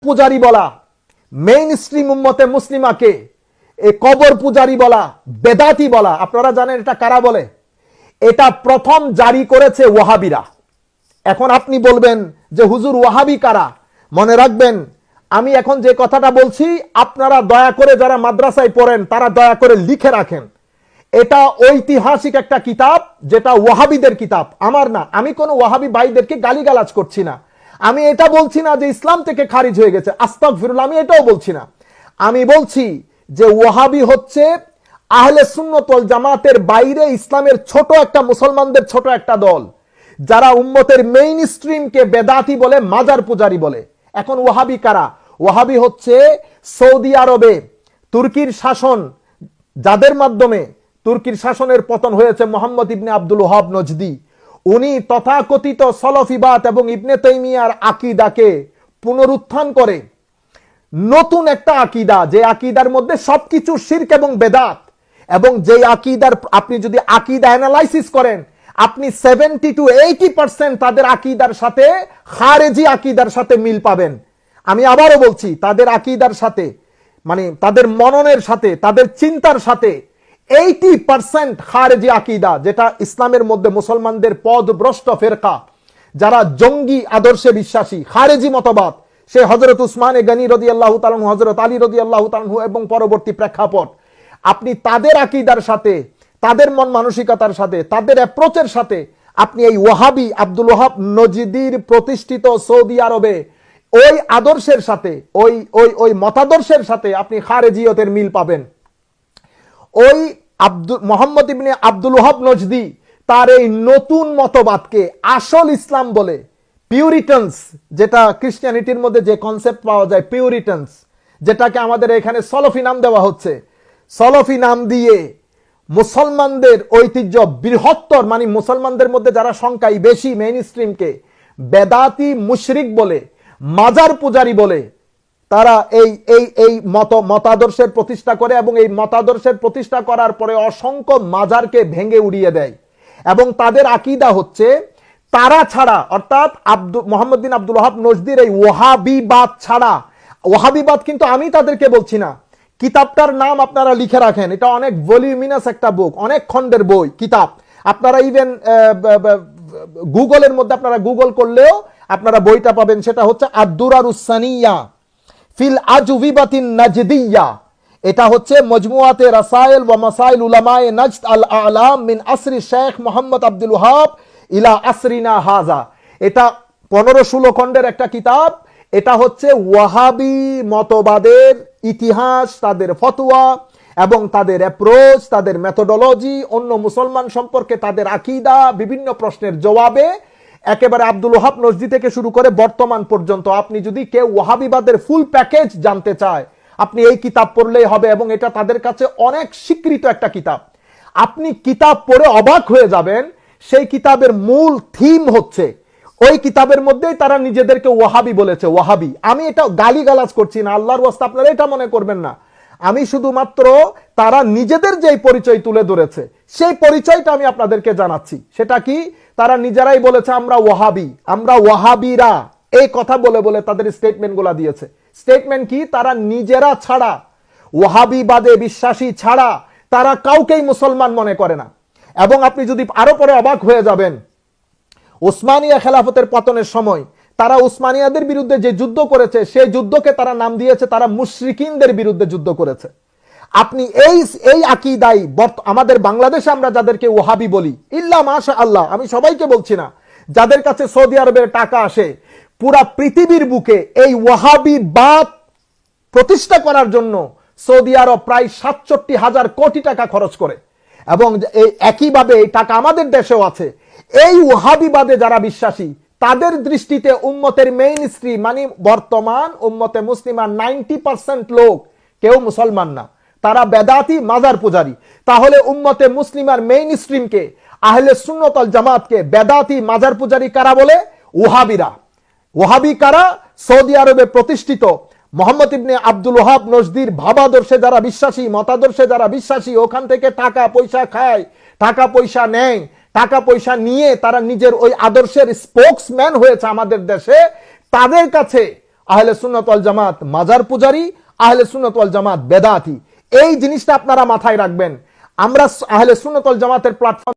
পূজারী বলা, main stream উম্মতে মুসলিমাকে এই কবর পূজারী বলা, বেদাতি বলা, আপনারা জানেন এটা কারা বলে? এটা প্রথম জারি করেছে ওয়াহাবিরা। এখন আপনি বলবেন যে হুজুর ওয়াহাবি কারা? মনে রাখবেন, আমি এখন যে কথাটা বলছি আপনারা দয়া করে যারা মাদ্রাসায় পড়েন তারা দয়া করে লিখে রাখেন। এটা ঐতিহাসিক একটা কিতাব, যেটা ওয়াহাবিদের কিতাব, আমার না। আমি কোনো ওয়াহাবি ভাইদেরকে গালিগালাজ করছি না। আমি এটা বলছি না যে ইসলাম থেকে খারিজ হয়ে গেছে, আস্তাগফিরুল্লাহ, আমি এটাও বলছি না। আমি বলছি যে ওয়াহাবি হচ্ছে আহলে সুন্নাত ওয়াল জামাতের বাইরে ইসলামের ছোট একটা, মুসলমানদের ছোট একটা দল, যারা উম্মতের মেইন স্ট্রিমকে বেদাতি বলে, মাজার পূজারী বলে। এখন ওয়াহাবি কারা? ওয়াহাবি হচ্ছে সৌদি আরবে তুর্কির শাসন, যাদের মাধ্যমে তুর্কির শাসনের পতন হয়েছে, মোহাম্মদ ইবনে আব্দুল ওয়াহাব নজদি, উনি তথাকথিত সলফিবাদ এবং ইবনে তাইমিয়ার আকীদাকে পুনরুত্থান করে নতুন একটা আকীদা, যে আকীদার মধ্যে সবকিছু শিরক এবং বেদাত, এবং যে আকীদার আপনি যদি আকীদা অ্যানালাইসিস করেন আপনি 70 to 80% তাদের আকীদার সাথে, খারেজি আকীদার সাথে মিল পাবেন। আমি আবারও বলছি, তাদের আকীদার সাথে, মানে তাদের মননের সাথে, তাদের চিন্তার সাথে 80% খারেজি আকীদা, যেটা ইসলামের মধ্যে মুসলমানদের পদভ্রষ্ট ফেরকা, যারা জঙ্গি আদর্শে বিশ্বাসী, খারেজি মতবাদ, সে হযরত উসমানে গনি রাদিয়াল্লাহু তাআলা, হযরত আলী রাদিয়াল্লাহু তাআলা এবং পরবর্তী প্রেক্ষাপট, আপনি তাদের আকীদার সাথে, তাদের মন মানসিকতার সাথে, তাদের অ্যাপ্রোচের সাথে আপনি এই ওয়াহাবি আব্দুল ওয়াহাব নজদির প্রতিষ্ঠিত সৌদি আরবে ওই আদর্শের সাথে, ওই ওই ওই মতাদর্শের সাথে আপনি খারেজিয়তের মিল পাবেন। ওই মোহাম্মদ ইবনে আব্দুল ওয়াহাব নজদি তার এই নতুন মতবাদকে আসল ইসলাম বলে, পিউরিটানস, যেটা খ্রিস্টিয়ানিটির মধ্যে যে কনসেপ্ট পাওয়া যায় পিউরিটানস, যেটাকে আমাদের এখানে সলফি নাম দেওয়া হচ্ছে, সলফি নাম দিয়ে মুসলমানদের ঐতিহ্য বৃহত্তর, মানে মুসলমানদের মধ্যে যারা সংখ্যায় বেশি, মেইন স্ট্রিমকে বেদাতি মুশরিক বলে, মাজার পূজারী বলে, তারা এই এই এই মতাদর্শের প্রতিষ্ঠা করে, এবং এই মতাদর্শের প্রতিষ্ঠা করার পরে অসংখ্য মাজারকে ভেঙে উড়িয়ে দেয়। এবং তাদের আকীদা হচ্ছে তারা ছাড়া, অর্থাৎ মোহাম্মদ বিন আব্দুল ওয়াহাব নজদির এই ওয়াহাবিবাদ ছাড়া, ওয়াহাবিবাদ কিন্তু আমি তাদেরকে বলছি না, কিতাবটার নাম আপনারা লিখে রাখেন, এটা অনেক ভলিউমিনাস একটা বুক, অনেক খণ্ডের বই কিতাব, আপনারা ইভেন গুগলের মধ্যে আপনারা গুগল করলেও আপনারা বইটা পাবেন, সেটা হচ্ছে আদ-দুরারুস সানিয়া ফিল আজউবিবাতিন নাজদিয়া। এটা হচ্ছে মজমুআতে রাসাইল ওয়া মাসাইল উলামায়ে নাজদ আল আলাম মিন আসরি শেখ মোহাম্মদ আব্দুল ওয়াহাব ইলা আসরিনা হাজা। এটা 15-16 খণ্ডের একটা কিতাব। এটা হচ্ছে ওয়াহাবি মতবাদের ইতিহাস, তাদের ফতোয়া এবং তাদের অ্যাপ্রোচ, তাদের মেথোডোলজি, অন্য মুসলমান সম্পর্কে তাদের আকীদা, বিভিন্ন প্রশ্নের জবাবে, একেবারে আব্দুল ওয়াহাব নজদি থেকে শুরু করে বর্তমান পর্যন্ত আপনি যদি কেউ ওয়াহাবিবাদের ফুল প্যাকেজ জানতে চায় আপনি এই কিতাব পড়লেই হবে, এবং এটা তাদের কাছে অনেক স্বীকৃত একটা কিতাব। আপনি কিতাব পড়ে অবাক হয়ে যাবেন। সেই কিতাবের মূল থিম হচ্ছে, ওই কিতাবের মধ্যেই তারা নিজেদেরকে ওয়াহাবি বলেছে, ওয়াহাবি। আমি এটা গালিগালাজ করছি না, আল্লাহর ওয়াস্তে আপনারা এটা মনে করবেন না। আমি শুধুমাত্র তারা নিজেদের যেই পরিচয় তুলে ধরেছে সেই পরিচয়টা আমি আপনাদেরকে জানাচ্ছি। সেটা কি? তারা নিজেরাই বলেছে আমরা ওয়াহাবি, আমরা ওয়াহাবিরা, এই কথা বলে বলে তাদের স্টেটমেন্টগুলো দিয়েছে। স্টেটমেন্ট কি? তারা নিজেরা ছাড়া, ওয়াহাবিবাদে বিশ্বাসী ছাড়া তারা কাউকেই মুসলমান মনে করে না। এবং আপনি যদি আরো পরে অবাক হয়ে যাবেন, উসমানিয়া খেলাফতের পতনের সময় তারা উসমানিয়াদের বিরুদ্ধে যে যুদ্ধ করেছে সেই যুদ্ধকে তারা নাম দিয়েছে তারা মুশরিকিনদের বিরুদ্ধে যুদ্ধ করেছে। আপনি এই আকীদাই আমাদের বাংলাদেশে আমরা যাদেরকে ওয়াহাবি বলি, ইল্লা মাশাআল্লাহ, আমি সবাইকে বলছি না, যাদের কাছে সৌদি আরবের টাকা আসে, পুরা পৃথিবীর বুকে এই ওয়াহাবিবাদ প্রতিষ্ঠা করার জন্য সৌদি আরব প্রায় 67,000 কোটি টাকা খরচ করে, এবং এই একইভাবে এই টাকা আমাদের দেশেও আছে। এই ওয়াহাবিবাদে যারা বিশ্বাসী তাদের দৃষ্টিতে উম্মতের মেইন স্ট্রিম, মানে বর্তমান উম্মতে মুসলিমা 90% লোক কেউ মুসলমান না, তারা বেদাতি, মাজার পূজারী। তাহলে উম্মতে মুসলিমার মেইন স্ট্রিমকে, আহলে সুন্নাত ওয়াল জামাতকে বেদাতি, মাজার পূজারী কারা বলে? ওয়াহাবিরা। ওয়াহাবি কারা? সৌদি আরবে প্রতিষ্ঠিত মোহাম্মদ ইবনে আব্দুল ওয়াহাব নজদির ভাবাদর্শে যারা বিশ্বাসী, মতাদর্শে যারা বিশ্বাসী, ওখান থেকে টাকা পয়সা খায়, টাকা পয়সা নেয়, টাকা পয়সা নিয়ে তারা নিজের ওই আদর্শের স্পোকসম্যান হয়েছে আমাদের দেশে। তাদের কাছে আহলে সুন্নাত ওয়াল জামাত মাজার পূজারী, আহলে সুন্নাত ওয়াল জামাত বেদাতি। এই জিনিসটা আপনারা মাথায় রাখবেন। আমরা আহলে সুন্নাত ওয়াল জামাতের প্ল্যাটফর্ম